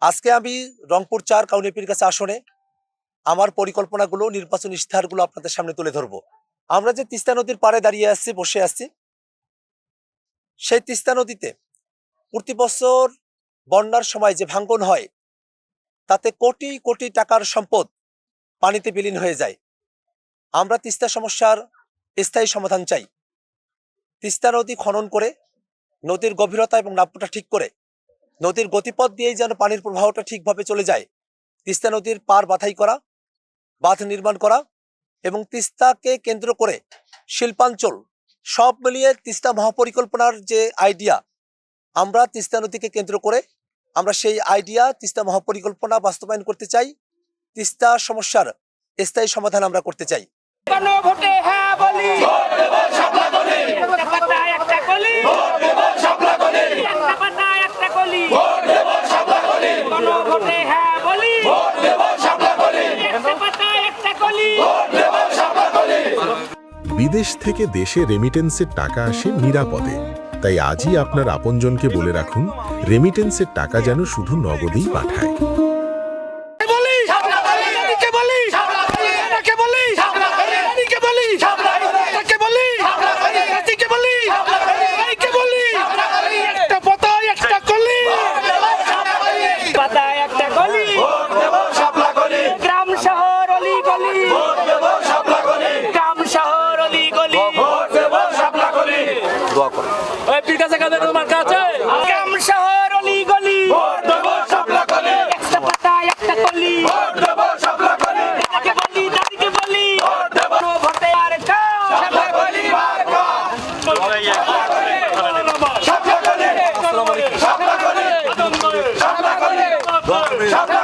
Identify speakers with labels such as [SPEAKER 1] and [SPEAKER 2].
[SPEAKER 1] আজকে আমি রংপুর ৪ কাউনিয়াপীর কাছে আসনে আমার পরিকল্পনাগুলো, নির্বাচন ইশতেহারগুলো আপনাদের সামনে তুলে ধরবো। আমরা যে তিস্তা নদীর পাড়ে দাঁড়িয়ে আছি, বসে আছি, সেই তিস্তা নদীতে প্রতি বছর বন্যার সময় যে ভাঙ্গন হয়, তাতে কোটি কোটি টাকার সম্পদ পানিতে বিলীন হয়ে যায়। আমরা তিস্তা সমস্যার স্থায়ী সমাধান চাই। তিস্তা নদী খনন করে নদীর গভীরতা এবং নাব্যটা ঠিক করে নদীর গতিপথ দিয়েই যেন পানির প্রবাহটা ঠিকভাবে চলে যায়। তিস্তা নদীর পার বাধাই করা, বাঁধ নির্মাণ করা এবং তিস্তাকে কেন্দ্র করে শিল্পাঞ্চল, সব মিলিয়ে তিস্তা মহাপরিকল্পনার যে আইডিয়া, আমরা তিস্তা নদীকে কেন্দ্র করে আমরা সেই আইডিয়া, তিস্তা মহাপরিকল্পনা বাস্তবায়ন করতে চাই। তিস্তা সমস্যার স্থায়ী সমাধান আমরা করতে চাই।
[SPEAKER 2] বিদেশ থেকে দেশে রেমিটেন্সের টাকা আসে নিরাপদে। তাই আজই আপনার আপনজনকে বলে রাখুন, রেমিটেন্সের টাকা যেন শুধু নগদেই পাঠায়।
[SPEAKER 1] আসসালামু আলাইকুম।